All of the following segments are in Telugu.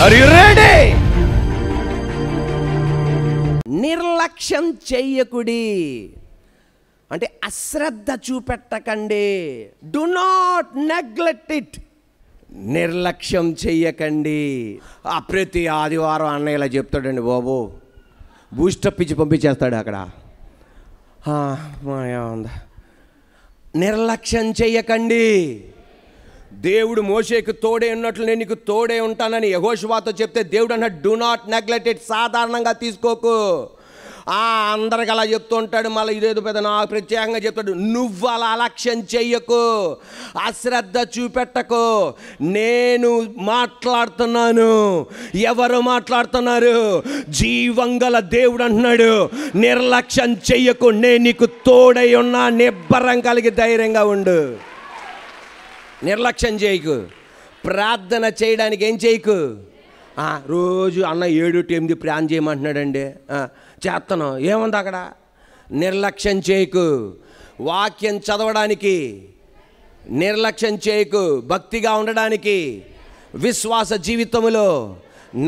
Are you ready? నిర్లక్ష్యం చెయ్యకుడి అంటే అశ్రద్ధ చూపెట్టకండి. Do not neglect it. నిర్లక్ష్యం చెయ్యకండి. ప్రతి ఆదివారం అన్నయ్య ఇలా చెప్తాడండి బాబు, బూస్టప్ ఇచ్చి పంపించేస్తాడు అక్కడ. ఉందా, నిర్లక్ష్యం చెయ్యకండి. దేవుడు మోషేకు తోడే ఉన్నట్లు నేను నీకు తోడే ఉంటానని యెహోషువతో చెప్తే దేవుడు అన్నాడు డు నాట్ నెగ్లెక్ట్ ఇట్. సాధారణంగా తీసుకోకు. అందరికి అలా చెప్తూ ఉంటాడు. మళ్ళీ ఇదేదో పెద్ద నాకు ప్రత్యేకంగా చెప్తాడు, నువ్వు అలా అలక్ష్యం చెయ్యకు, అశ్రద్ధ చూపెట్టకు. నేను మాట్లాడుతున్నాను. ఎవరు మాట్లాడుతున్నారు? జీవంగల దేవుడు అంటున్నాడు, నిర్లక్ష్యం చెయ్యకు, నేను నీకు తోడై ఉన్నా, నిబ్బరం కలిగి ధైర్యంగా ఉండు. నిర్లక్ష్యం చేయకు. ప్రార్థన చేయడానికి ఏం చేయకు. రోజు అన్న 7 to 8 ప్లాన్ చేయమంటున్నాడండి, చేస్తాను. ఏముంది అక్కడ? నిర్లక్ష్యం చేయకు. వాక్యం చదవడానికి నిర్లక్ష్యం చేయకు. భక్తిగా ఉండడానికి, విశ్వాస జీవితంలో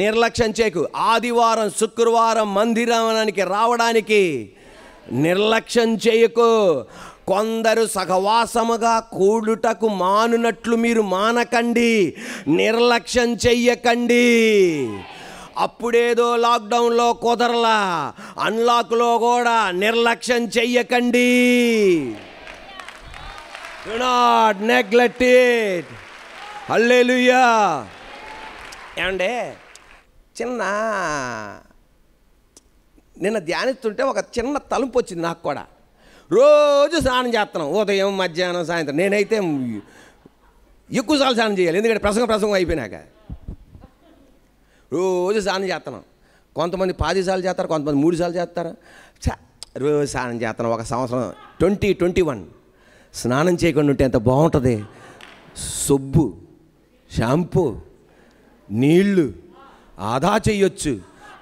నిర్లక్ష్యం చేయకు. ఆదివారం శుక్రవారం మందిరానికి రావడానికి నిర్లక్ష్యం చేయకు. కొందరు సహవాసముగా కూడుటకు మానునట్లు మీరు మానకండి. నిర్లక్ష్యం చెయ్యకండి. అప్పుడేదో లాక్డౌన్లో కుదరలా, అన్లాక్లో కూడా నిర్లక్ష్యం చెయ్యకండి. Do not neglect it. Hallelujah. ఏమంటే నిన్న ధ్యానిస్తుంటే ఒక చిన్న తలుపు వచ్చింది నాకు కూడా. రోజు స్నానం చేస్తున్నాం, ఉదయం మధ్యాహ్నం సాయంత్రం. నేనైతే ఎక్కువసార్లు స్నానం చేయాలి, ఎందుకంటే ప్రసంగం అయిపోయినాక. రోజు స్నానం చేస్తున్నాం. కొంతమంది 10 సార్లు చేస్తారు, కొంతమంది 3 సార్లు చేస్తారు. రోజు స్నానం చేస్తున్నాం. ఒక సంవత్సరం 2021 స్నానం చేయకుండా ఉంటే ఎంత బాగుంటుంది. సబ్బు, షాంపూ, నీళ్ళు ఆదా చెయ్యొచ్చు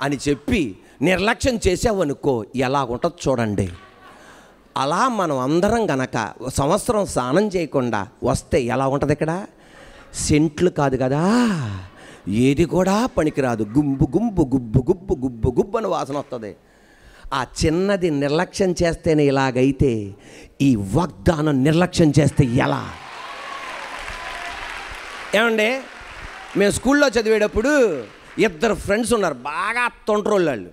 అని చెప్పి నిర్లక్ష్యం చేసావనుకో ఎలా ఉంటుంది చూడండి. అలా మనం అందరం గనక సంవత్సరం స్నానం చేయకుండా వస్తే ఎలా ఉంటుంది? ఇక్కడ సెంట్లు కాదు కదా, ఏది కూడా పనికిరాదు. గుంబు గుంబు గుబ్బు గుబ్బు గుబ్బు గుబ్బు అని వాసన వస్తుంది. ఆ చిన్నది నిర్లక్ష్యం చేస్తేనే ఇలాగైతే ఈ వాగ్దానం నిర్లక్ష్యం చేస్తే ఎలా? ఏమండి, మేము స్కూల్లో చదివేటప్పుడు 2 ఫ్రెండ్స్ ఉన్నారు, బాగా తొంట్రోళ్ళు.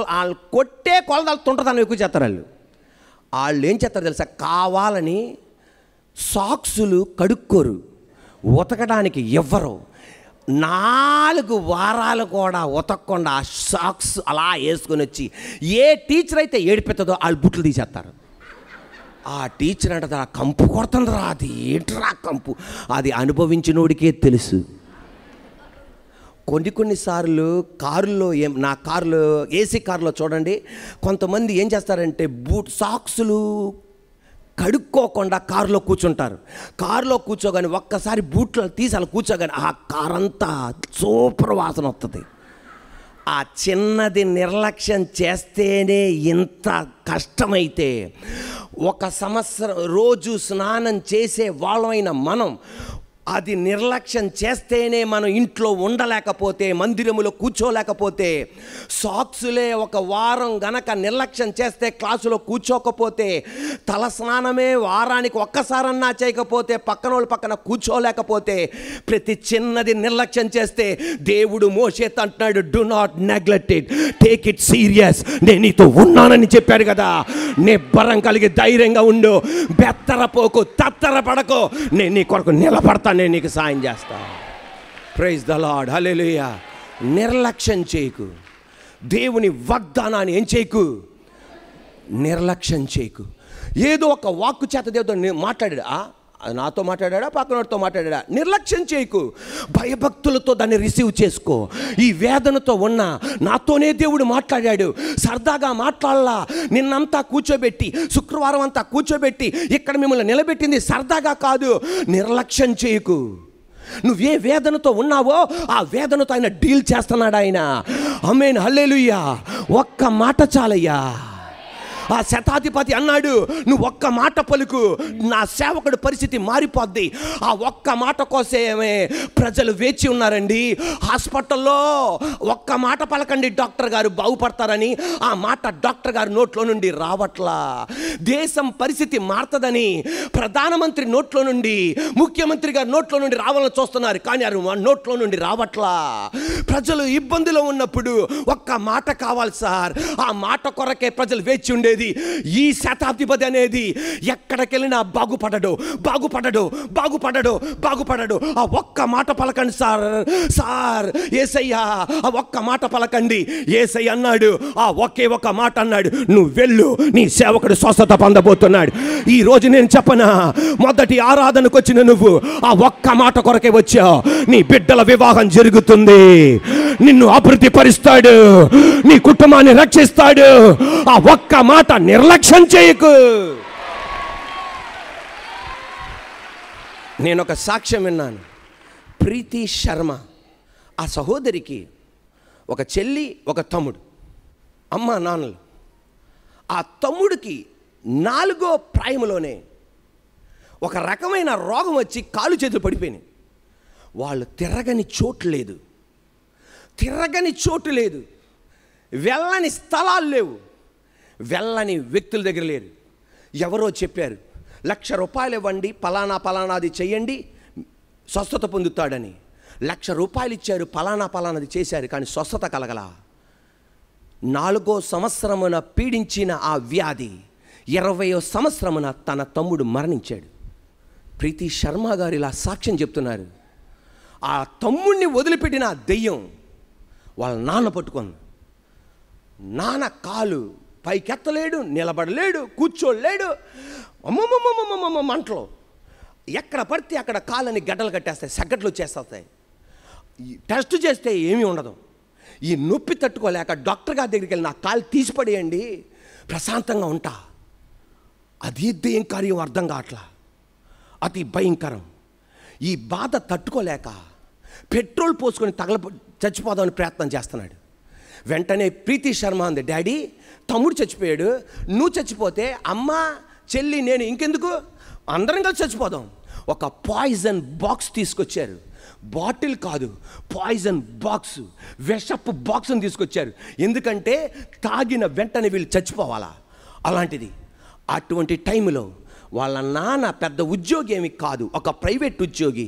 వాళ్ళు కొట్టే కొలదాలు తొంటతనం ఎక్కువ చేస్తారు. వాళ్ళు ఏం చేస్తారు తెలుసా? కావాలని సాక్సులు కడుక్కోరు, ఉతకడానికి ఇవ్వరు. 4 వారాలు కూడా ఉతకకుండా ఆ సాక్స్ అలా వేసుకొని వచ్చి ఏ టీచర్ అయితే ఏడిపెత్తదో వాళ్ళు బుట్లు తీసేస్తారు. ఆ టీచర్ అంటే ఆ కంపు కొడుతుందిరా, అది ఏంట్రా కంపు, అది అనుభవించినోడికే తెలుసు. కొన్నిసార్లు కారులో నా కారులో ఏసీ కారులో చూడండి, కొంతమంది ఏం చేస్తారంటే సాక్సులు కడుక్కోకుండా కారులో కూర్చుంటారు. కారులో కూర్చోగానే ఒక్కసారి బూట్లు తీసి అలా కూర్చోగానే ఆ కారు అంతా సూపర్ వాసన వస్తుంది. ఆ చిన్నది నిర్లక్ష్యం చేస్తేనే ఇంత కష్టమైతే, 1 సంవత్సరం రోజు స్నానం చేసే వాళ్ళమైన మనం అది నిర్లక్ష్యం చేస్తేనే మనం ఇంట్లో ఉండలేకపోతే, మందిరములో కూర్చోలేకపోతే, సాక్సులే 1 వారం గనక నిర్లక్ష్యం చేస్తే, క్లాసులో కూర్చోకపోతే, తల స్నానమే వారానికి ఒక్కసారన్నా చేయకపోతే, పక్కన వాళ్ళు పక్కన కూర్చోలేకపోతే, ప్రతి చిన్నది నిర్లక్ష్యం చేస్తే దేవుడు మోషేతో అంటున్నాడు do not neglect it, take it serious. నేను నీతో ఉన్నానని చెప్పాడు కదా, నిబ్బరం కలిగి ధైర్యంగా ఉండు, బెత్తరపోకు, తత్తరపడకు, నేను నీ కొరకు నిలబడతాను, నేను నీకు సాయం చేస్తా. Praise the lord. హల్లెలూయా. నిర్లక్ష్యం చేయకు. దేవుని వాగ్దానాన్ని ఏం చేయకు? నిర్లక్ష్యం చేయకు. ఏదో ఒక వాక్కు చేత దేవుడితో మాట్లాడాడు, నాతో మాట్లాడా, పక్కనోడితో మాట్లాడా, నిర్లక్ష్యం చేయకు. భయభక్తులతో దాన్ని రిసీవ్ చేసుకో. ఈ వేదనతో ఉన్నా నాతోనే దేవుడు మాట్లాడాడు, సరదాగా మాట్లాడలా. నిన్నంతా కూర్చోబెట్టి, శుక్రవారం అంతా కూర్చోబెట్టి ఇక్కడ మిమ్మల్ని నిలబెట్టింది సరదాగా కాదు. నిర్లక్ష్యం చేయకు. నువ్వే వేదనతో ఉన్నావో ఆ వేదనతో ఆయన డీల్ చేస్తున్నాడు ఆయన. ఆమేన్. హల్లెలూయా. ఒక్క మాట చాలయ్యా. ఆ శతాధిపతి అన్నాడు, నువ్వు ఒక్క మాట పలుకు, నా సేవకుడి పరిస్థితి మారిపోద్ది. ఆ ఒక్క మాట కోసమే ప్రజలు వేచి ఉన్నారండి. హాస్పిటల్లో ఒక్క మాట పలకండి, డాక్టర్ గారు బాగుపడతారని. ఆ మాట డాక్టర్ గారి నోట్లో నుండి రావట్లా. దేశం పరిస్థితి మారుతుందని ప్రధానమంత్రి నోట్లో నుండి, ముఖ్యమంత్రి గారి నోట్లో నుండి రావాలని చూస్తున్నారు, కానీ నోట్లో నుండి రావట్లా. ప్రజలు ఇబ్బందిలో ఉన్నప్పుడు ఒక్క మాట కావాలి సార్. ఆ మాట కొరకే ప్రజలు వేచి ఉండేది. ఈ శతాధిపతి అనేది ఎక్కడికెళ్ళినా బాగుపడడు, బాగుపడడు, బాగుపడడు, బాగుపడడు. ఆ ఒక్క మాట పలకండి సార్. సార్ యేసయ్య ఆ ఒక్క మాట పలకండి. యేసయ్య అన్నాడు, ఆ ఒకే ఒక మాట అన్నాడు, నువ్వు వెళ్ళు, నీ సేవకుడు స్వస్థత పొందబోతున్నాడు. ఈ రోజు నేను చెప్పనా, మొదటి ఆరాధనకు వచ్చిన నువ్వు ఆ ఒక్క మాట కొరకే వచ్చావు. నీ బిడ్డల వివాహం జరుగుతుంది, నిన్ను అభివృద్ధి పరుస్తాడు, నీ కుటుంబాన్ని రక్షిస్తాడు. ఆ ఒక్క మాట నిర్లక్ష్యం చేయకు. నేను ఒక సాక్ష్యం విన్నాను. ప్రీతి శర్మ, ఆ సహోదరికి ఒక చెల్లి, ఒక తమ్ముడు, అమ్మ నాన్నలు. ఆ తమ్ముడికి 4వ ప్రాయంలోనే ఒక రకమైన రోగం వచ్చి కాలు చేతులు పడిపోయినాయి. వాళ్ళు తిరగని చోటు లేదు, తిరగని చోటు లేదు, వెళ్ళని స్థలాలు లేవు, వెళ్ళని వ్యక్తుల దగ్గర లేరు. ఎవరో చెప్పారు, ₹1,00,000 ఇవ్వండి, పలానా పలానాది చెయ్యండి, స్వస్థత పొందుతాడని. ₹1,00,000 ఇచ్చారు, పలానా పలానాది చేశారు, కానీ స్వస్థత కలగల. 4వ సంవత్సరమున పీడించిన ఆ వ్యాధి 20వ సంవత్సరమున తన తమ్ముడు మరణించాడు. ప్రీతి శర్మ గారు ఇలా సాక్ష్యం చెప్తున్నారు. ఆ తమ్ముడిని వదిలిపెట్టిన దెయ్యం వాళ్ళ నాన్న పట్టుకుంది. నాన్న కాలు పైకెత్తలేడు, నిలబడలేడు, కూర్చోలేడు, అమ్మమ్మమ్మమ్మమ్మ మంటలో ఎక్కడ పడితే అక్కడ కాలని గడ్డలు కట్టేస్తాయి, సగ్గట్లు వచ్చేస్తాయి. టెస్ట్ చేస్తే ఏమీ ఉండదు. ఈ నొప్పి తట్టుకోలేక డాక్టర్ గారి దగ్గరికి వెళ్ళి నా కాలు తీసిపడేయండి, ప్రశాంతంగా ఉంటా. అది దెయ్యం కార్యం అర్థం కావట్లా, అతి భయంకరం. ఈ బాధ తట్టుకోలేక పెట్రోల్ పోసుకొని చచ్చిపోదామని ప్రయత్నం చేస్తున్నాడు. వెంటనే ప్రీతి శర్మ అంది, డాడీ తమ్ముడు చచ్చిపోయాడు, నువ్వు చచ్చిపోతే అమ్మ చెల్లి నేను ఇంకెందుకు, అందరం కలిసి చచ్చిపోదాం. ఒక పాయిజన్ బాక్స్ తీసుకొచ్చారు. బాటిల్ కాదు, పాయిజన్ బాక్స్, విషపు బాక్స్ని తీసుకొచ్చారు. ఎందుకంటే తాగిన వెంటనే వీళ్ళు చచ్చిపోవాలా. అలాంటిది. అటువంటి టైంలో వాళ్ళ నాన్న పెద్ద ఉద్యోగి ఏమి కాదు, ఒక ప్రైవేట్ ఉద్యోగి.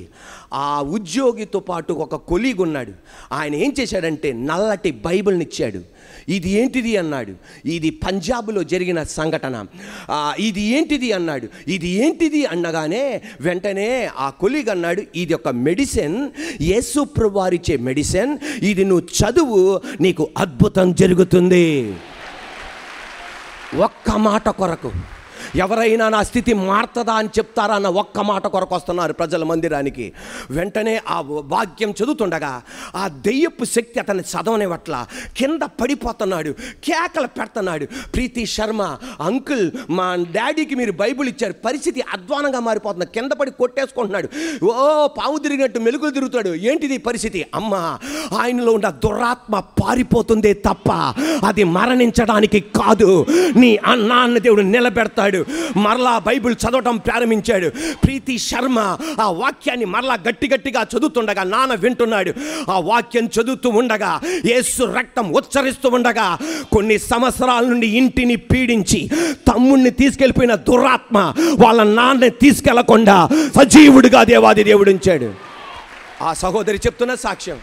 ఆ ఉద్యోగితో పాటు ఒక కొలీగ్ ఉన్నాడు. ఆయన ఏం చేశాడంటే నల్లటి బైబిల్ని ఇచ్చాడు. ఇది ఏంటిది అన్నాడు. ఇది పంజాబ్లో జరిగిన సంఘటన. ఇది ఏంటిది అన్నాడు. ఇది ఏంటిది అనగానే వెంటనే ఆ కొలీగ్ అన్నాడు, ఇది ఒక మెడిసిన్, యేసు ప్రభువు వారిచ్చే మెడిసిన్, ఇది నువ్వు చదువు, నీకు అద్భుతం జరుగుతుంది. ఒక్క మాట కొరకు ఎవరైనా నా స్థితి మారుతుందా అని చెప్తారా అన్న ఒక్క మాట కొరకు వస్తున్నారు ప్రజల మందిరానికి. వెంటనే ఆ వాక్యం చదువుతుండగా ఆ దెయ్యపు శక్తి అతన్ని చదవనివట్ల, కింద పడిపోతున్నాడు, కేకలు పెడుతున్నాడు. ప్రీతి శర్మ, అంకుల్ మా డాడీకి మీరు బైబిల్ ఇచ్చారు, పరిస్థితి అధ్వానంగా మారిపోతుంది, కింద పడి కొట్టేసుకుంటున్నాడు. ఓ పాము తిరిగినట్టు మెలుగులు తిరుగుతాడు. ఏంటిది పరిస్థితి? అమ్మ, ఆయనలో ఉన్న దురాత్మ పారిపోతుందే తప్ప అది మరణించడానికి కాదు. నీ అన్నాన్న దేవుడు నిలబెడతాడు. మరలా బైబిల్ చదవటం ప్రారంభించాడు. ప్రీతి శర్మ ఆ వాక్యాన్ని మరలా గట్టిగా చదువుతుండగా నాన్న వింటున్నాడు. ఆ వాక్యం చదువుతూ ఉండగా, యేసు రక్తం ఉచ్చరిస్తూ ఉండగా, కొన్ని సంవత్సరాల నుండి ఇంటిని పీడించి తమ్ముడిని తీసుకెళ్ళిపోయిన దురాత్మ వాళ్ళ నాన్నని తీసుకెళ్లకుండా సజీవుడిగా దేవాది దేవుడు ఉంచాడు. ఆ సహోదరి చెప్తున్న సాక్ష్యం,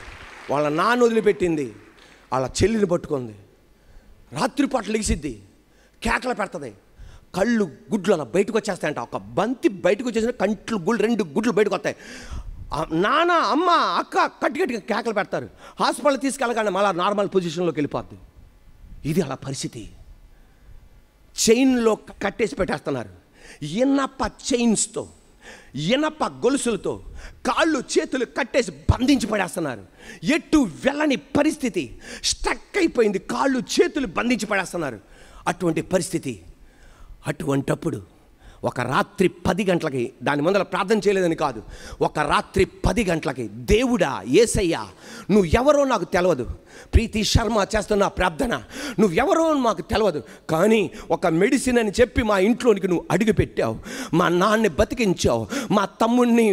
వాళ్ళ నాన్న వదిలిపెట్టింది, వాళ్ళ చెల్లిని పట్టుకుంది, రాత్రిపాట్లు లెగిసిద్ది, కేకలు పెడుతుంది, కళ్ళు గుడ్లు అలా బయటకు వచ్చేస్తాయంట. ఒక బంతి బయటకు వచ్చేసిన కంట్లు గుళ్ళు 2 గుడ్లు బయటకు వస్తాయి. నాన్న అమ్మ అక్క గట్టిగా కేకలు పెడతారు. హాస్పిటల్ తీసుకెళ్ళగానే మళ్ళీ నార్మల్ పొజిషన్లోకి వెళ్ళిపోద్ది. ఇది అలా పరిస్థితి. చైన్లో కట్టేసి పెట్టేస్తున్నారు. ఇనప చైన్స్తో, ఇనప గొలుసులతో కాళ్ళు చేతులు కట్టేసి బంధించి పడేస్తున్నారు. ఎటు వెళ్ళని పరిస్థితి, స్టక్ అయిపోయింది, కాళ్ళు చేతులు బంధించి పడేస్తున్నారు. అటువంటి పరిస్థితి. అటువంటప్పుడు ఒక రాత్రి 10 గంటలకి, దాని ముందర ప్రార్థన చేయలేదని కాదు, ఒక రాత్రి 10 గంటలకి, దేవుడా యేసయ్యా నువ్వెవరో నాకు తెలియదు, ప్రీతి శర్మ చేస్తున్న ప్రార్థన నువ్వెవరో మాకు తెలియదు, కానీ ఒక మెడిసిన్ అని చెప్పి మా ఇంట్లోనికి నువ్వు అడుగు పెట్టావు, మా నాన్నని బతికించావు, మా తమ్ముడిని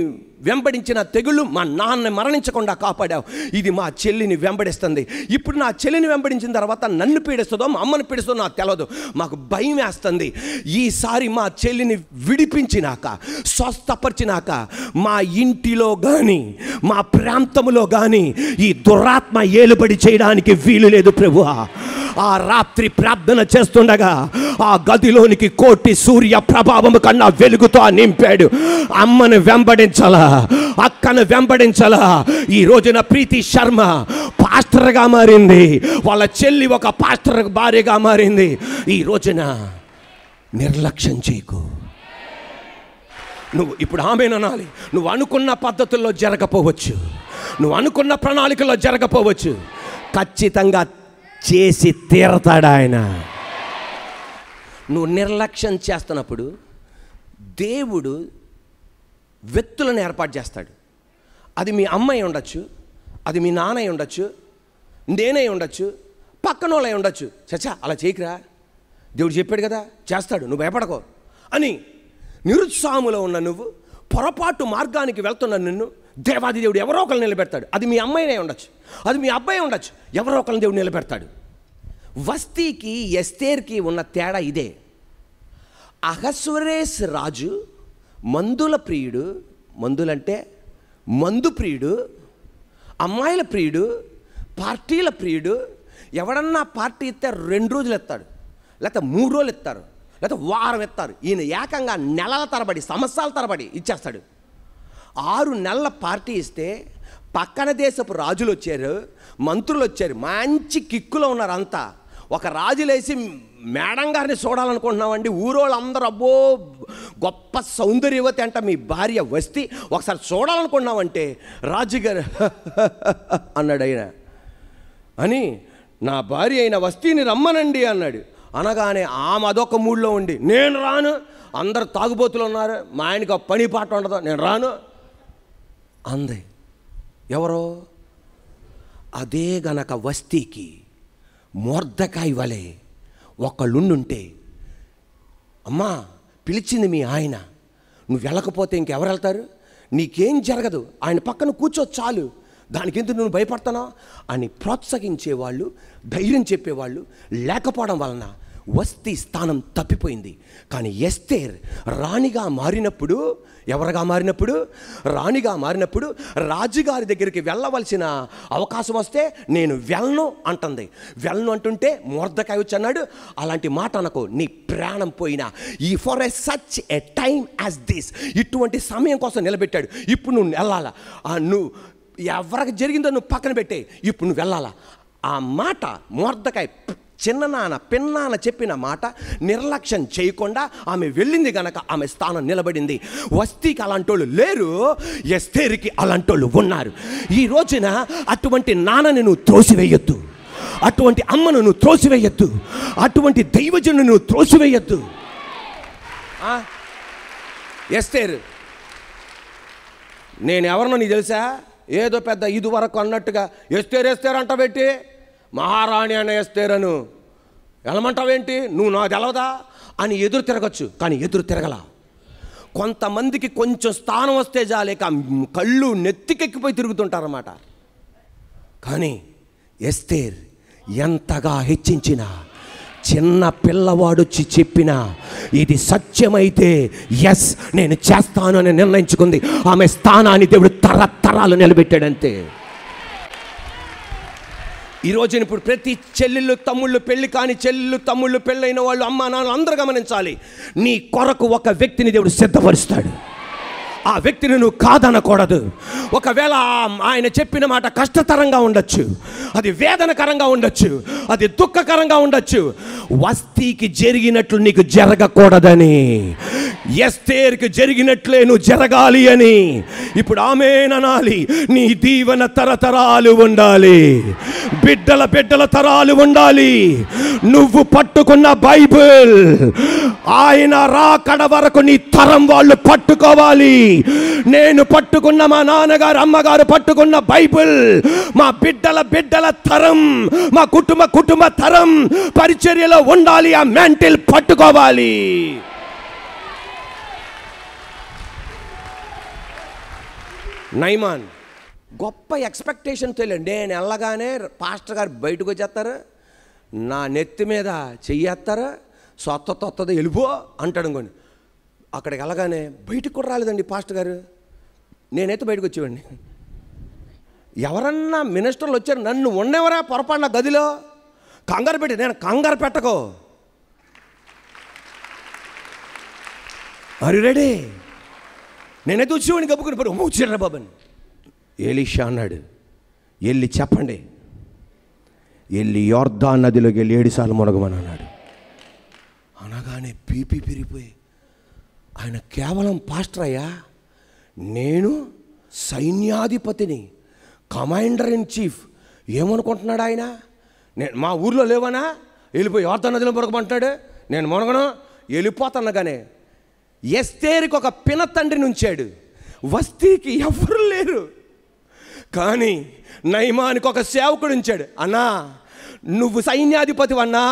వెంబడించిన తెగులు మా నాన్నని మరణించకుండా కాపాడావు, ఇది మా చెల్లిని వెంబడిస్తుంది. ఇప్పుడు నా చెల్లిని వెంబడించిన తర్వాత నన్ను పీడిస్తుందో మా అమ్మని పీడిస్తుందో నాకు తెలియదు, మాకు భయం వేస్తుంది. ఈసారి మా చెల్లిని విడిపించినాక, స్వస్థపరిచినాక మా ఇంటిలో కానీ మా ప్రాంతంలో కానీ ఈ దురాత్మ ఏలుబడి చేయడానికి వీలు లేదు ప్రభువా. ఆ రాత్రి ప్రార్థన చేస్తుండగా ఆ గదిలోనికి కోటి సూర్య ప్రభావము కన్నా వెలుగుతో నింపాడు. అమ్మను వెంబడించాలా, అక్కను వెంబడించాలా. ఈ రోజున ప్రీతి శర్మ పాస్టర్గా మారింది, వాళ్ళ చెల్లి ఒక పాస్టర్ భార్యగా మారింది. ఈ రోజున నిర్లక్ష్యం చేయకు. నువ్వు ఇప్పుడు ఆమేననాలి. నువ్వు అనుకున్న పద్ధతుల్లో జరగపోవచ్చు, నువ్వు అనుకున్న ప్రణాళికలో జరగపోవచ్చు, ఖచ్చితంగా చేసి తీరతాడు ఆయన. నువ్వు నిర్లక్ష్యం చేస్తున్నప్పుడు దేవుడు వ్యక్తులను ఏర్పాటు చేస్తాడు. అది మీ అమ్మాయి ఉండొచ్చు, అది మీ నాన్నయ్య ఉండొచ్చు, నేనే ఉండొచ్చు, పక్కనోళ్ళై ఉండొచ్చు. చచ్చా అలా చేయకురా, దేవుడు చెప్పాడు కదా చేస్తాడు, నువ్వు భయపడకో అని నిరుత్సాహములో ఉన్న నువ్వు, పొరపాటు మార్గానికి వెళ్తున్న నిన్ను దేవాది దేవుడు ఎవరో ఒకరు నిలబెడతాడు. అది మీ అమ్మాయినే ఉండొచ్చు, అది మీ అబ్బాయి ఉండొచ్చు, ఎవరో ఒకరిని దేవుడు నిలబెడతాడు. వస్తీకి ఎస్తేర్కి ఉన్న తేడా ఇదే. అహస్వరేస్ రాజు మందుల ప్రియుడు, మందులంటే మందు ప్రియుడు, అమ్మాయిల ప్రియుడు, పార్టీల ప్రియుడు. ఎవడన్నా పార్టీ ఇస్తే 2 రోజులు ఎత్తాడు, లేకపోతే 3 రోజులు ఎత్తారు, లేకపోతే వారం ఎత్తారు. ఈయన ఏకంగా నెలల తరబడి, సంవత్సరాల తరబడి ఇచ్చేస్తాడు. 6 నెలల పార్టీ ఇస్తే పక్కన దేశపు రాజులు వచ్చారు, మంత్రులు వచ్చారు, మంచి కిక్కులో ఉన్నారు అంతా. ఒక రాజులేసి మేడం గారిని చూడాలనుకుంటున్నామండి, ఊరోళ్ళందరూ అబ్బో గొప్ప సౌందర్యవతి అంట మీ భార్య వస్తీ, ఒకసారి చూడాలనుకున్నామంటే రాజుగారు అన్నాడు ఆయన అని, నా భార్య అయిన వస్తీని రమ్మనండి అన్నాడు. అనగానే ఆమె అదొక మూడ్లో ఉండి, నేను రాను, అందరు తాగుబోతులు ఉన్నారు, మా ఆయనకి పని పాట ఉండదు, నేను రాను అంది. ఎవరో అదే గనక వస్తీకి మొర్దకాయ వలె ఒకళ్ళుండుంటే, అమ్మా పిలిచింది మీ ఆయన, నువ్వు వెళ్ళకపోతే ఇంకెవరు వెళ్తారు, నీకేం జరగదు, ఆయన పక్కన కూర్చో చాలు, దానికి ఎందుకు నువ్వు భయపడతానా అని ప్రోత్సహించేవాళ్ళు, ధైర్యం చెప్పేవాళ్ళు లేకపోవడం వలన వస్తీ స్థానం తప్పిపోయింది. కానీ ఎస్తేర్ రాణిగా మారినప్పుడు, ఎవరుగా మారినప్పుడు, రాణిగా మారినప్పుడు రాజుగారి దగ్గరికి వెళ్ళవలసిన అవకాశం వస్తే నేను వెళ్ళను అంటుంది. వెళ్ళను అంటుంటే మొర్దెకాయ్ వచ్చి అన్నాడు, అలాంటి మాట అనకు, నీ ప్రాణం పోయినా ఈ for a such a time as this, ఇటువంటి సమయం కోసం నిలబెట్టాడు. ఇప్పుడు నువ్వు వెళ్ళాలా, నువ్వు ఎవరికి జరిగిందో నువ్వు పక్కన పెట్టే, ఇప్పుడు నువ్వు వెళ్ళాలా. ఆ మాట మొర్దెకాయ్ చిన్ననాన్న పిన్నాన్న చెప్పిన మాట నిర్లక్ష్యం చేయకుండా ఆమె వెళ్ళింది గనక ఆమె స్థానం నిలబడింది. వస్తీకి అలాంటోళ్ళు లేరు, ఎస్తేరుకి అలాంటోళ్ళు ఉన్నారు. ఈ రోజున అటువంటి నాన్నని నువ్వు త్రోసివేయొద్దు, అటువంటి అమ్మను నువ్వు త్రోసివేయొద్దు, అటువంటి దైవజను నువ్వు త్రోసివేయొద్దు. ఎస్తేరు నేను ఎవరినో నీకు తెలుసా, ఏదో పెద్ద ఇది వరకు అన్నట్టుగా ఎస్తేరు అంట పెట్టి మహారాణి అనే ఎస్తేరను వెళ్ళమంటావేంటి, నువ్వు నాకు తెలవదా అని ఎదురు తిరగచ్చు. కానీ ఎదురు తిరగల. కొంతమందికి కొంచెం స్థానం వస్తే జాలేక కళ్ళు నెత్తికెక్కిపోయి తిరుగుతుంటారన్నమాట. కానీ ఎస్తేర్ ఎంతగా హెచ్చించినా, చిన్న పిల్లవాడొచ్చి చెప్పినా ఇది సత్యమైతే ఎస్ నేను చేస్తాను అని నిర్ణయించుకుంది. ఆమె స్థానాన్ని దేవుడు తరతరాలు నిలబెట్టాడంతే. ఈరోజు ఇప్పుడు ప్రతి చెల్లెళ్ళు తమ్ముళ్ళు పెళ్ళి కాని చెల్లెళ్ళు తమ్ముళ్ళు పెళ్ళైన వాళ్ళు అమ్మ నాన్న అందరూ గమనించాలి, నీ కొరకు ఒక వ్యక్తిని దేవుడు సిద్ధపరుస్తాడు. ఆ వ్యక్తిని నువ్వు కాదనకూడదు. ఒకవేళ ఆయన చెప్పిన మాట కష్టతరంగా ఉండొచ్చు, అది వేదనకరంగా ఉండొచ్చు, అది దుఃఖకరంగా ఉండొచ్చు, వస్తీకి జరిగినట్లు నీకు జరగకూడదని ఎస్తేరుకు జరిగినట్లే నువ్వు జరగాలి అని ఇప్పుడు ఆమేననాలి. నీ దీవెన తరతరాలు ఉండాలి, బిడ్డల బిడ్డల తరాలు ఉండాలి. నువ్వు పట్టుకున్న బైబిల్ ఆయన రాకడ వరకు నీ తరం వాళ్ళు పట్టుకోవాలి. నేను పట్టుకున్న, మా నాన్నగారు అమ్మగారు పట్టుకున్న బైబిల్ మా బిడ్డల బిడ్డల తరం, మా కుటుంబ తరం పరిచర్యలో ఉండాలి. ఆ మ్యాంటిల్ పట్టుకోవాలి. నైమాన్ గొప్ప ఎక్స్పెక్టేషన్తో వెళ్ళండి. నేను వెళ్ళగానే పాస్టర్ గారు బయటకు వచ్చేస్తారు, నా నెత్తి మీద చెయ్యేస్తారు, సొత్తది వెళ్ళిపో అంటాడు. అనుకోండి అక్కడికి వెళ్ళగానే బయటకు కూడా రాలేదండి పాస్టర్ గారు. నేనైతే బయటకు వచ్చేవాడిని. ఎవరన్నా మినిస్టర్లు వచ్చారు, నన్ను ఉన్నెవరా పొరపాటున గదిలో కంగారు పెట్టి, నేను కంగారు పెట్టకో, అరి రెడీ. నేనైతే వచ్చేవాడిని కప్పుకుని పడి వచ్చారా బాబని. ఎలీషా అన్నాడు, వెళ్ళి చెప్పండి, వెళ్ళి యోర్దాను నదిలోకి వెళ్ళి 7 సార్లు మునగమని అన్నాడు. అనగానే బీపీ పెరిగిపోయి, ఆయన కేవలం పాస్టర్ అయ్యా, నేను సైన్యాధిపతిని, కమాండర్ ఇన్ చీఫ్, ఏమనుకుంటున్నాడు ఆయన? నేను మా ఊర్లో లేవనా, వెళ్ళిపోయి యోర్దాను నదిలో మునగమంటున్నాడు, నేను మునగను, వెళ్ళిపోతానగానే. ఎస్తేరుకి ఒక పిన తండ్రిని ఉంచాడు, వస్తీకి ఎవరు లేరు. కానీ నయమానికి ఒక సేవకుడు ఉంచాడు. అన్నా నువ్వు సైన్యాధిపతి అన్నా,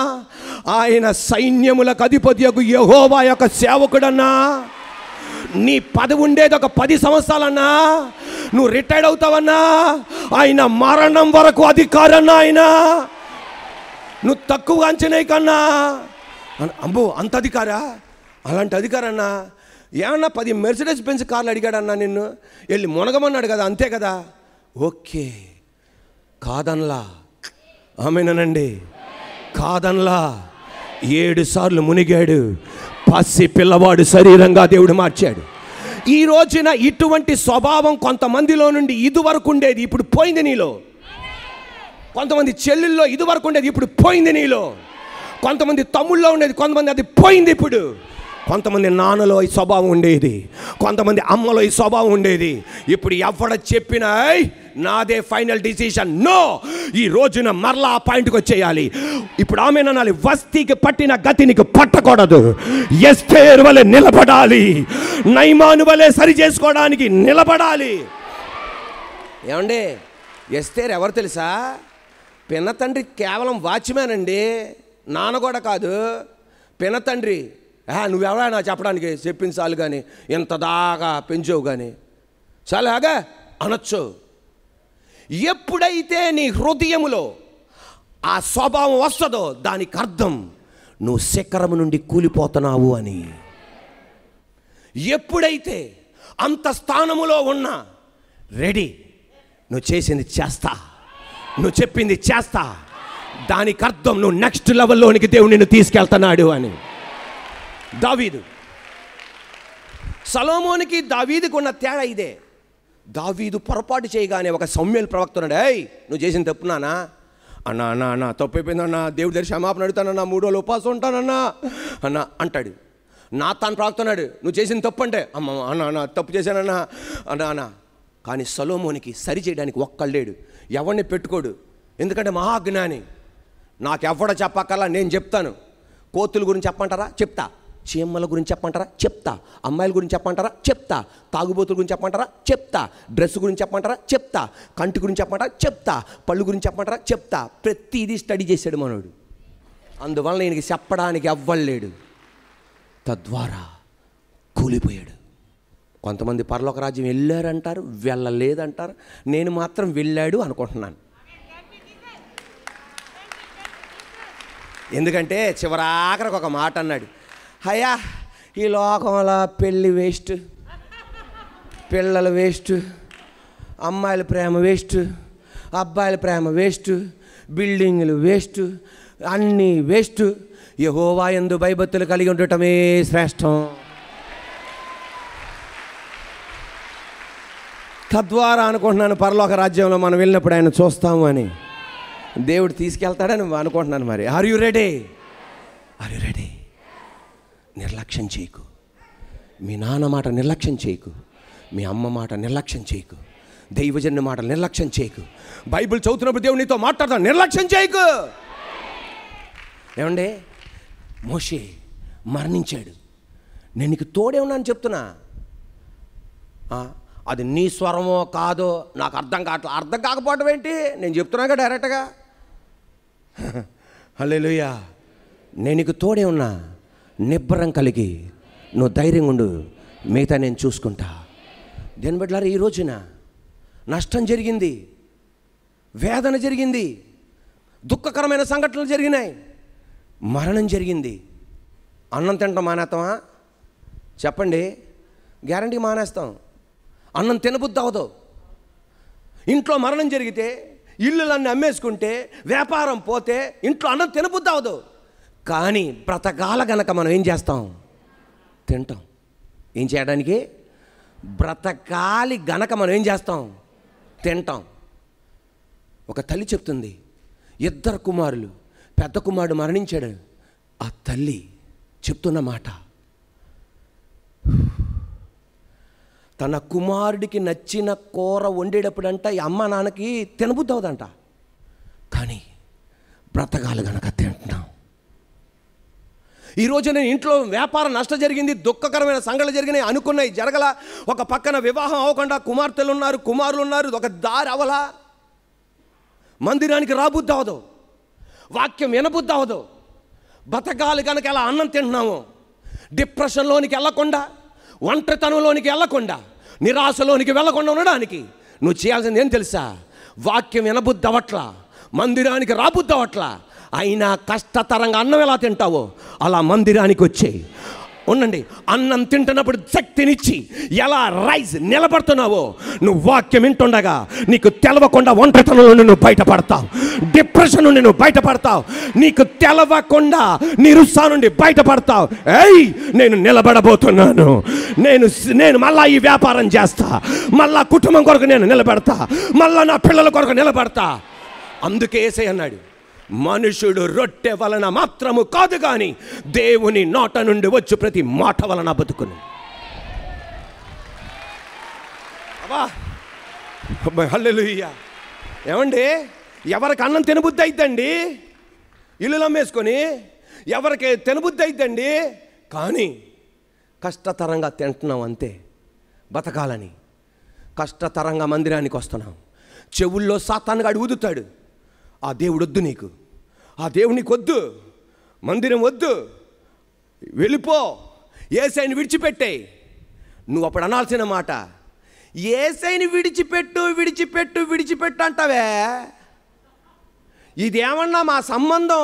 ఆయన సైన్యములకు అధిపతి యెహోవా యొక్క సేవకుడన్నా. నీ పదవి ఉండేది ఒక 10 సంవత్సరాలన్నా, నువ్వు రిటైర్డ్ అవుతావన్నా, ఆయన మరణం వరకు అధికారన్నా, ఆయన నువ్వు తక్కువ అంచనే కన్నా. అమ్మో అంత అధికారా? అలాంటి అధికారన్నా? ఏమన్నా 10 మెర్సిడెస్ బెంజ్ కార్లు అడిగాడన్నా నిన్ను, వెళ్ళి మునగమన్నాడు కదా, అంతే కదా. ఓకే కాదన్లా, ఆమెనండి కాదన్లా. 7 సార్లు మునిగాడు, పసి పిల్లవాడు శరీరంగా దేవుడు మార్చాడు. ఈ రోజున ఇటువంటి స్వభావం కొంతమందిలో నుండి ఇదివరకు ఉండేది, ఇప్పుడు పోయింది నీలో. కొంతమంది చెల్లెల్లో ఇదివరకు ఉండేది, ఇప్పుడు పోయింది నీలో. కొంతమంది తమ్ముళ్ళలో ఉండేది, కొంతమంది అది పోయింది ఇప్పుడు. కొంతమంది నాన్నలో ఈ స్వభావం ఉండేది, కొంతమంది అమ్మలో ఈ స్వభావం ఉండేది. ఇప్పుడు ఎవడ చెప్పినా నాదే ఫైనల్ డిసిషన్, నో, ఈ రోజున మరలా ఆ పాయింట్కి వచ్చేయాలి. ఇప్పుడు ఆమెననాలి, వస్తీకి పట్టిన గతి నీకు పట్టకూడదు. ఎస్తేరు వలె నిలబడాలి, నయమాను వలె సరి చేసుకోవడానికి నిలబడాలి. ఏమండి, ఎస్తేరు ఎవరు తెలుసా? పిన్న తండ్రి కేవలం వాచ్మ్యాన్ అండి, నాన్న కూడా కాదు. పిన్న తండ్రి, నువ్వెవడా నా చెప్పడానికి, చెప్పింది చాలు కానీ, ఎంత దాకా పెంచావు కానీ చాలాగా అనొచ్చు. ఎప్పుడైతే నీ హృదయములో ఆ స్వభావం వస్తుందో దానికి అర్థం నువ్వు శిఖరము నుండి కూలిపోతున్నావు అని. ఎప్పుడైతే అంత స్థానములో ఉన్నా రెడీ, నువ్వు చేసింది చేస్తా, నువ్వు చెప్పింది చేస్తా, దానికి అర్థం నువ్వు నెక్స్ట్ లెవెల్లోనికి దేవుడు నిన్ను తీసుకెళ్తున్నాడు అని. దావీదు, సొలొమోనుకి దావీదుకు ఉన్న తేడా ఇదే. దావీదు పొరపాటు చేయగానే ఒక సమూయేలు ప్రవక్త ఉన్నాడు, నువ్వు చేసిన తప్పు నానా, అన్నా అన్నా అన్నా తప్పు అయిపోయిందన్నా, దేవుడి దగ్గర క్షమాపణ అడుగుతానన్నా, 3 రోజులు ఉపవాసం ఉంటానన్నా అన్నా అంటాడు. నాతాను ప్రవక్తున్నాడు, నువ్వు చేసిన తప్పు అంటే, అమ్మ అన్నా అన్నా తప్పు చేశానన్నా అన్నా అన్నా. కానీ సొలొమోనుకి సరి చేయడానికి ఒక్కళ్ళేడు, ఎవరిని పెట్టుకోడు, ఎందుకంటే మహాజ్ఞాని. నాకు ఎవడ చెప్పక్కర్లా, నేను చెప్తాను. కోతుల గురించి చెప్పంటారా? చెప్తా. చీమల గురించి చెప్పంటారా? చెప్తా. అమ్మాయిల గురించి చెప్పంటారా? చెప్తా. తాగుబోతుల గురించి చెప్పంటారా? చెప్తా. డ్రెస్ గురించి చెప్పంటారా? చెప్తా. కంటి గురించి చెప్పంటారా? చెప్తా. పళ్ళు గురించి చెప్పంటారా? చెప్తా. ప్రతిదీ స్టడీ చేశాడు మనోడు. అందువల్ల ఈయనకి చెప్పడానికి ఎవ్వలేడు, తద్వారా కూలిపోయాడు. కొంతమంది పరలోక రాజ్యం వెళ్ళారంటారు, వెళ్ళలేదంటారు. నేను మాత్రం వెళ్ళాడు అనుకుంటున్నాను. ఎందుకంటే చివరాఖరికి ఒక మాట అన్నాడు, అయ్యా ఈ లోకంలో పెళ్ళి వేస్ట్, పిల్లలు వేస్ట్, అమ్మాయిల ప్రేమ వేస్ట్, అబ్బాయిల ప్రేమ వేస్ట్, బిల్డింగులు వేస్ట్, అన్నీ వేస్ట్, యెహోవా యందు భయభక్తులు కలిగి ఉండటమే శ్రేష్టం. తద్వారా అనుకుంటున్నాను పరలోక రాజ్యంలో మనం వెళ్ళినప్పుడు ఆయన చూస్తాము అని, దేవుడు తీసుకెళ్తాడని అనుకుంటున్నాను. మరి are you ready? Are you ready? నిర్లక్ష్యం చేయకు. మీ నాన్న మాట నిర్లక్ష్యం చేయకు, మీ అమ్మ మాట నిర్లక్ష్యం చేయకు, దైవజనుని మాట నిర్లక్ష్యం చేయకు, బైబిల్ చదువుతున్నప్పుడు దేవుడు నీతో మాట్లాడతాడు, నిర్లక్ష్యం చేయకు. ఏమండి, మోషే మరణించాడు, నేను నీకు తోడే ఉన్నాను చెప్తున్నా. అది నీ స్వరమో కాదో నాకు అర్థం కావట్లేదు. అర్థం కాకపోవడం ఏంటి, నేను చెప్తున్నాగా డైరెక్ట్గా. హల్లెలూయా. నేను నీకు తోడే ఉన్నా, నిబ్బరం కలిగి నువ్వు ధైర్యంగా ఉండు, మిగతా నేను చూసుకుంటా. దేని బిడ్డలారా, ఈ రోజున నష్టం జరిగింది, వేదన జరిగింది, దుఃఖకరమైన సంఘటనలు జరిగినాయి, మరణం జరిగింది. అన్నం తినటం మానేస్తామా? చెప్పండి, గ్యారంటీ మానేస్తాం. అన్నం తినబుద్ధి అవ్వదు. ఇంట్లో మరణం జరిగితే, ఇల్లులన్నీ అమ్మేసుకుంటే, వ్యాపారం పోతే ఇంట్లో అన్నం తినబుద్ధి అవ్వదు. కానీ బ్రతకాల గనక మనం ఏం చేస్తాం? తింటాం. ఏం చేయడానికి? బ్రతకాలి గనక మనం ఏం చేస్తాం? తింటాం. ఒక తల్లి చెప్తుంది, 2 కుమారులు, పెద్ద కుమారుడు మరణించాడు. ఆ తల్లి చెప్తున్న మాట, తన కుమారుడికి నచ్చిన కూర వండేటప్పుడంట ఈ అమ్మ నాన్నకి తినబుద్ధి అవుదంట. కానీ బ్రతకాలి గనక తింటున్నాం. ఈరోజు నేను ఇంట్లో వ్యాపారం నష్టం జరిగింది, దుఃఖకరమైన సంఘటనలు జరిగినాయి, అనుకున్నాయి జరగల. ఒక పక్కన వివాహం అవ్వకుండా కుమార్తెలు ఉన్నారు, కుమారులు ఉన్నారు, ఒక దారి అవలా. మందిరానికి రాబుద్ధి అవ్వదు, వాక్యం వినబుద్ధి అవ్వదు. బతకాలి కనుక ఎలా అన్నం తింటున్నాము. డిప్రెషన్లోనికి వెళ్ళకుండా, ఒంటరితనంలోనికి వెళ్ళకుండా, నిరాశలోనికి వెళ్ళకుండా ఉండడానికి నువ్వు చేయాల్సింది ఏం తెలుసా? వాక్యం వినబుద్ధి అవ్వట్లా, మందిరానికి రాబుద్ధి అవ్వట్లా, అయినా కష్టతరంగా అన్నం ఎలా తింటావో అలా మందిరానికి వచ్చేయి. ఉండండి, అన్నం తింటున్నప్పుడు శక్తినిచ్చి ఎలా రైజ్ నిలబడుతున్నావో, నువ్వు వాక్యం వింటుండగా నీకు తెలవకుండా ఒంటరితనం నుండి నువ్వు బయటపడతావు, డిప్రెషన్ నుండి నువ్వు బయటపడతావు, నీకు తెలవకుండా నిరుత్సాహం నుండి బయటపడతావు. ఏయ్, నేను నిలబడబోతున్నాను, నేను మళ్ళా ఈ వ్యాపారం చేస్తా, మళ్ళా కుటుంబం కొరకు నేను నిలబడతా, మళ్ళా నా పిల్లల కొరకు నిలబడతా. అందుకే యేసయ్య అన్నాడు, మనుషుడు రొట్టె వలన మాత్రము కాదు కానీ దేవుని నోట నుండి వచ్చు ప్రతి మాట వలన బతుకును. హల్లెలూయా. ఏమండి, ఎవరికి అన్నం తినబుద్ధి అయిద్దండి ఇల్లు అమ్మేసుకొని, ఎవరికి తినబుద్ధి అయిద్దండి, కానీ కష్టతరంగా తింటున్నాం అంతే. బతకాలని కష్టతరంగా మందిరానికి వస్తున్నాం. చెవుల్లో సాతానుగాడు ఊదుతాడు, ఆ దేవుడు వద్దు నీకు, ఆ దేవుడు నీకు వద్దు, మందిరం వద్దు, వెళ్ళిపో, యేసయ్యని విడిచిపెట్టాయి. నువ్వు అప్పుడు అనాల్సిన మాట, యేసయ్యని విడిచిపెట్టు విడిచిపెట్టు విడిచిపెట్టు అంటావే. ఇదేమన్నా మా సంబంధం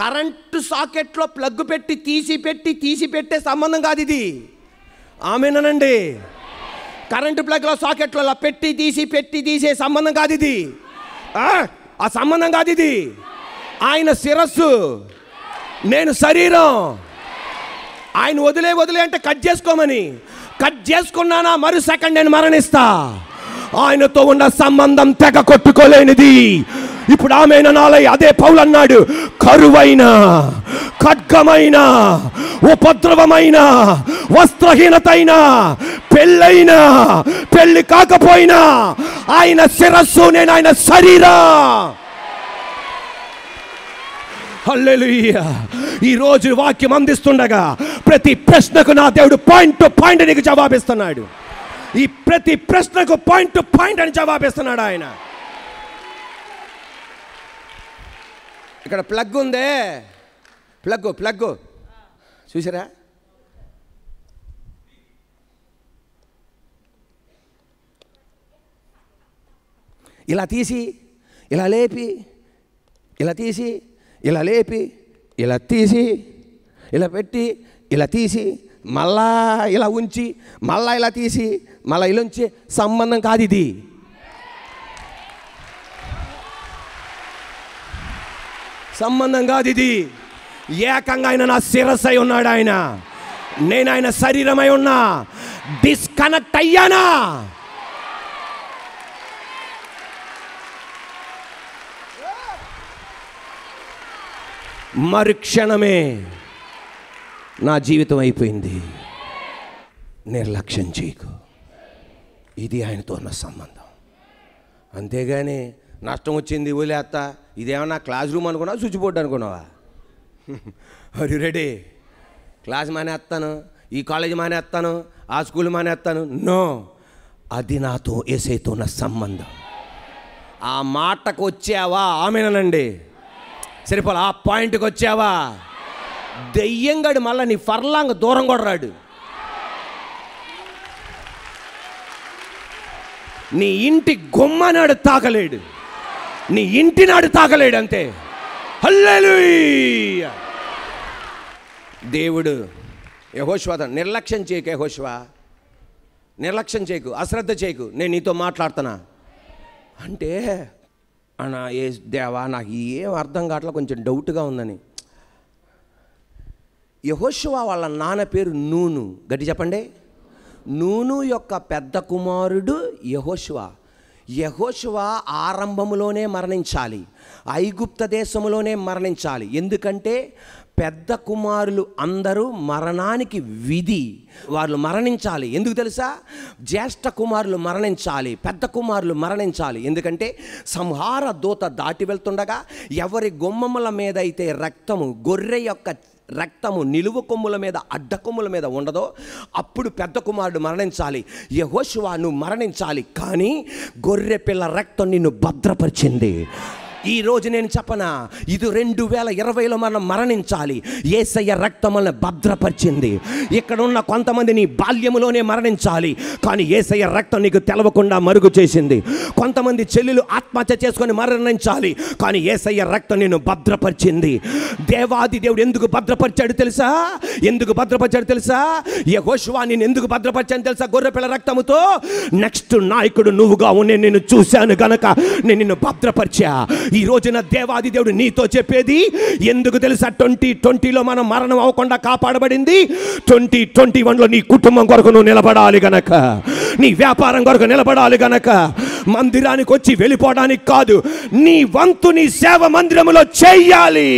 కరెంటు సాకెట్లో ప్లగ్ పెట్టి తీసి పెట్టే సంబంధం కాదు ఇది. ఆమేనండి. కరెంటు ప్లగ్లో సాకెట్లో అలా పెట్టి తీసే సంబంధం కాదు ఇది. ఆ సంబంధం కాదు ఇది. ఆయన శిరస్సు, నేను శరీరం. ఆయన వదిలే అంటే కట్ చేసుకోమని, కట్ చేసుకున్నానా మరు సెకండ్ నేను మరణిస్తా. ఆయనతో ఉన్న సంబంధం తెగ కొట్టుకోలేనిది. ఇప్పుడు ఆమెనాలై అదే పౌలు అన్నాడు, కరువైన, ఖడ్గమైన, ఉపద్రవమైన, వస్త్రహీనతైన, పెళ్ళైన, పెళ్ళి కాకపోయినా ఆయన శిరస్సు, నేను ఆయన శరీరం. హల్లెలూయా. ఈరోజు వాక్యం అందిస్తుండగా ప్రతి ప్రశ్నకు నా దేవుడు పాయింట్ టు పాయింట్ నీకు జవాబిస్తున్నాడు. ఈ ప్రతి ప్రశ్నకు పాయింట్ టు పాయింట్ అని జవాబిస్తున్నాడు ఆయన. ఇక్కడ ప్లగ్ ఉందే, ప్లగ్ చూసారా? ఇలా తీసి ఇలా లేపి, ఇలా తీసి ఇలా లేపి, ఇలా తీసి ఇలా పెట్టి, ఇలా తీసి మళ్ళా ఇలా ఉంచి, మళ్ళా ఇలా తీసి, మళ్ళా ఇలా ఉంచి సంబంధం కాదు ఇది. సంబంధం కాదు ఇది. ఏకంగా ఆయన నా శిరస్సై ఉన్నాడు. ఆయన, నేను ఆయన శరీరమై ఉన్నా. డిస్కనెక్ట్ అయ్యానా? మరుక్షణమే నా జీవితం అయిపోయింది. నిర్లక్ష్యం చేయకు. ఇది ఆయనతో ఉన్న సంబంధం. అంతేగాని నష్టం వచ్చింది వదిలేస్తా, ఇదేమన్నా క్లాస్ రూమ్ అనుకున్నావా, స్విచ్ బోర్డు అనుకున్నావా? Are you ready? క్లాస్ మానేస్తాను, ఈ కాలేజ్ మానేస్తాను, ఆ స్కూల్ మానేస్తాను. నో, అది నాతో యేసయ్యతో ఉన్న సంబంధం. ఆ మాటకు వచ్చావా? ఆమెనండి. సరిపోలే. ఆ పాయింట్కి వచ్చావా? దెయ్యంగాడు మళ్ళీ నీ ఫర్లాంగ్ దూరం కూడా రాడు. నీ ఇంటి గుమ్మనాడు తాకలేడు, నీ ఇంటి నాడు తాకలేడు. అంతే. హల్లెలూయా. దేవుడు యెహోషువతో నిర్లక్ష్యం చేయకు, యెహోషువ నిర్లక్ష్యం చేయకు, అశ్రద్ధ చేయకు, నేను నీతో మాట్లాడుతున్నా అంటే, అన్నా ఏ దేవా నాకు ఏం అర్థం కావట్లా, కొంచెం డౌట్గా ఉందని. యెహోషువ వాళ్ళ నాన్న పేరు నూను. గట్టి చెప్పండి. నూను యొక్క పెద్ద కుమారుడు యెహోషువ. యెహోషువ ఆరంభంలోనే మరణించాలి, ఐగుప్త దేశంలోనే మరణించాలి. ఎందుకంటే పెద్ద కుమారులు అందరూ మరణానికి విధి, వాళ్ళు మరణించాలి. ఎందుకు తెలుసా? జ్యేష్ఠ కుమారులు మరణించాలి, పెద్ద కుమారులు మరణించాలి. ఎందుకంటే సంహార దూత దాటి వెళ్తుండగా ఎవరి గుమ్మముల మీద అయితే రక్తము, గొర్రె యొక్క రక్తము నిలువు కొమ్ముల మీద, అడ్డ కొమ్ముల మీద ఉండదో అప్పుడు పెద్ద కుమారుడు మరణించాలి. యెహోషువ నువ్వు మరణించాలి, కానీ గొర్రె పిల్ల రక్తం నిన్ను భద్రపరిచింది. ఈరోజు నేను చెప్పనా, ఇది 2020లో మనం మరణించాలి. యేసయ్య రక్తం మనల్ని భద్రపరిచింది. ఇక్కడ ఉన్న కొంతమంది నీ బాల్యములోనే మరణించాలి, కానీ యేసయ్య రక్తం నీకు తెలవకుండా మరుగు చేసింది. కొంతమంది చెల్లెలు ఆత్మహత్య చేసుకొని మరణించాలి, కానీ యేసయ్య రక్తం నిన్ను భద్రపరిచింది. దేవాది దేవుడు ఎందుకు భద్రపరిచాడు తెలుసా? ఎందుకు భద్రపరిచాడు తెలుసా? యెహోషువ నిన్ను ఎందుకు భద్రపరిచాను తెలుసా? గొర్రెపిల్ల రక్తముతో. నెక్స్ట్ నాయకుడు నువ్వుగా నేను నిన్ను చూశాను గనక నేను నిన్ను భద్రపరిచా. ఈ రోజున దేవాది దేవుడు నీతో చెప్పేది ఎందుకు తెలుసా? 2020లో మనం మరణం అవ్వకుండా కాపాడబడింది. 2021లో నీ కుటుంబం కొరకు నువ్వు నిలబడాలి గనక, నీ వ్యాపారం కొరకు నిలబడాలి గనక, మందిరానికి వచ్చి వెళ్ళిపోవడానికి కాదు, నీ వంతు నీ సేవ మందిరములో చెయ్యాలి.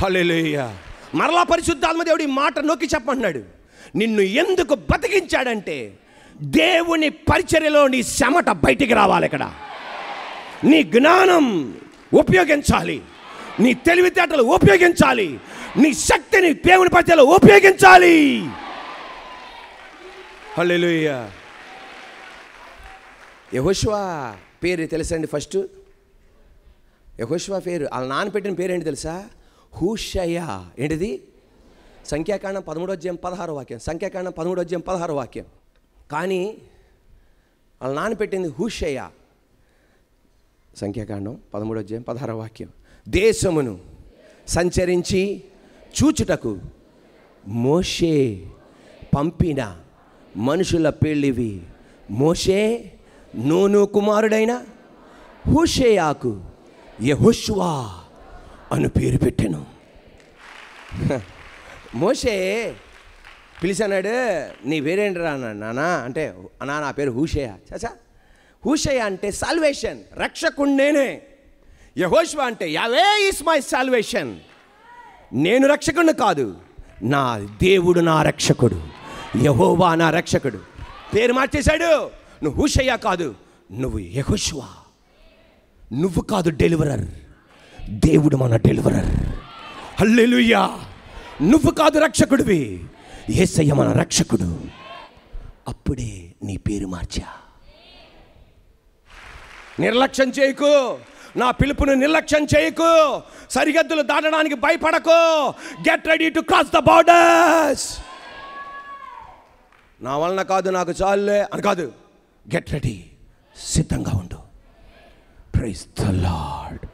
హల్లెలూయా. మరలా పరిశుద్ధాత్మ దేవుడు ఈ మాట నొక్కి చెప్పంటున్నాడు. నిన్ను ఎందుకు బతికించాడంటే దేవుని పరిచర్యలో నీ చెమట బయటికి రావాలి. ఇక్కడ నీ జ్ఞానం ఉపయోగించాలి, నీ తెలివితేటలు ఉపయోగించాలి, నీ శక్తిని దేవుని పరిచర్యలో ఉపయోగించాలి. హల్లెలూయా. యెహోషువ పేరు తెలుసండి? ఫస్ట్ యెహోషువ పేరు వాళ్ళ నాన్న పెట్టిన పేరు ఏంటి తెలుసా? హూషయ్య. ఏంటిది? సంఖ్యాకాండం 13:16 సంఖ్యాకాండం 13:16. కానీ వాళ్ళ నాన్న పెట్టింది హూషయ్య. సంఖ్యాకాండం 13:16. దేశమును సంచరించి చూచుటకు మోషే పంపిన మనుషుల పేళ్ళివి. మోషే నూను కుమారుడైన హూషేయాకు యెహోషువ అని పేరు పెట్టెను. మోషే పిలిచాడు, నీ పేరేంటిరా అన్నాడు. నానా అంటే, అన్నా నా పేరు హూషేయ. చాచా, హూషేయ అంటే సాల్వేషన్, రక్షకుడు నేనే. యెహోషువ అంటే యావే ఈస్ మై సాల్వేషన్, నేను రక్షకుడిని కాదు, నా దేవుడు నా రక్షకుడు, యెహోవా నా రక్షకుడు. పేరు మార్చేశాడు. నువ్వు హూషేయ కాదు, నువ్వు యెహోషువ. నువ్వు కాదు డెలివరర్, దేవుడు మన డెలివరర్. హల్లెలూయా. నువ్వు కాదు రక్షకుడివి, యేసయ్య మన రక్షకుడు. అప్పుడే నీ పేరు మార్చా. నిర్లక్ష్యం చేయకు, నా పిలుపును నిర్లక్ష్యం చేయకు, సరిహద్దులు దాటడానికి భయపడకు. Get ready to cross the borders. నా వలన కాదు, నాకు చాలులే అని కాదు. గెట్ రెడీ, సిద్ధంగా ఉండు. Praise the lord.